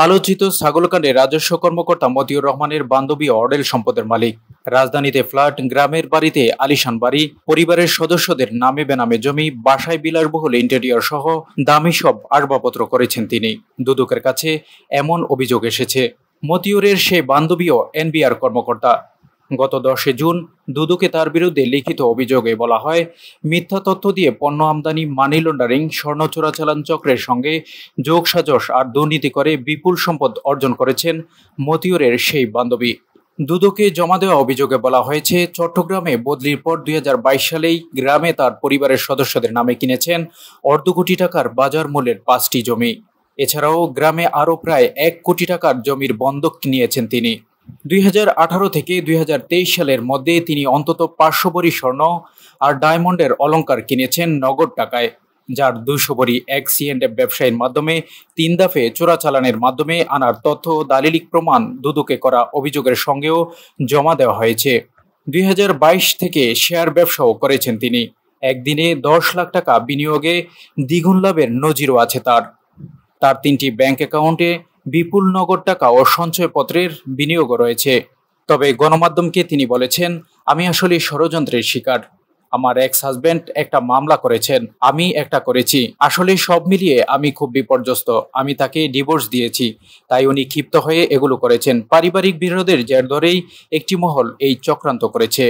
আলোচিত ছাগলকাণ্ডে রাজস্ব কর্মকর্তা মতিউর রহমানের বান্ধবী অডেল সম্পদের মালিক। রাজধানীতে ফ্ল্যাট, গ্রামের বাড়িতে আলিশান বাড়ি, পরিবারের সদস্যদের নামে বেনামে জমি, বাসায় বিলাসবহুল ইন্টেরিয়র সহ দামি সব আসবাবপত্র করেছেন তিনি। দুদকের কাছে এমন অভিযোগ এসেছে। মতিউরের সেই বান্ধবীও এনবিআর কর্মকর্তা। গত 10 জুন দুদকে তার বিরুদ্ধে লিখিত অভিযোগে বলা হয়, মিথ্যা তথ্য দিয়ে পণ্য আমদানি, মানি লন্ডারিং, স্বর্ণ চোরাচালান চক্রের সঙ্গে যোগসাজশ আর দুর্নীতি করে বিপুল সম্পদ অর্জন করেছেন মতিউরের সেই বান্ধবী। দুদকে জমা দেওয়া অভিযোগে বলা হয়েছে, চট্টগ্রামে বদলির পর 2022 সালেই গ্রামে তার পরিবারের সদস্যদের নামে কিনেছেন অর্ধ কোটি টাকার বাজার মূল্যের 5টি জমি। এছাড়াও গ্রামে আরও প্রায় 1 কোটি টাকার জমির বন্ধক নিয়েছেন তিনি। 2018 থেকে 2023 সালের মধ্যে তিনি অন্তত 500 ভরি স্বর্ণ আর ডায়মন্ডের অলংকার কিনেছেন নগদ টাকায়, যার 200 ভরি এক C&F ব্যবসায়ীর মাধ্যমে 3 দফে চোরাচালানের মাধ্যমে আনার তথ্য দালিলিক প্রমাণ দুদকে করা অভিযোগের সঙ্গেও জমা দেওয়া হয়েছে। 2022 থেকে শেয়ার ব্যবসাও করেছেন তিনি। একদিনে 10 লাখ টাকা বিনিয়োগে দ্বিগুণ লাভের নজিরও আছে তার। 3টি ব্যাংক অ্যাকাউন্টে বিপুল নগদ টাকা ও সঞ্চয়পত্রের বিনিয়োগও রয়েছে। তবে গণমাধ্যমকে তিনি বলেছেন, আমি আসলে ষড়যন্ত্রের শিকার। আমার এক্স হাজব্যান্ড একটা মামলা করেছেন, আমি একটা করেছি। আসলে সব মিলিয়ে আমি খুব বিপর্যস্ত। আমি তাকে ডিভোর্স দিয়েছি, তাই উনি ক্ষিপ্ত হয়ে এগুলো করেছেন। পারিবারিক বিরোধের জের ধরেই একটি মহল এই চক্রান্ত করেছে।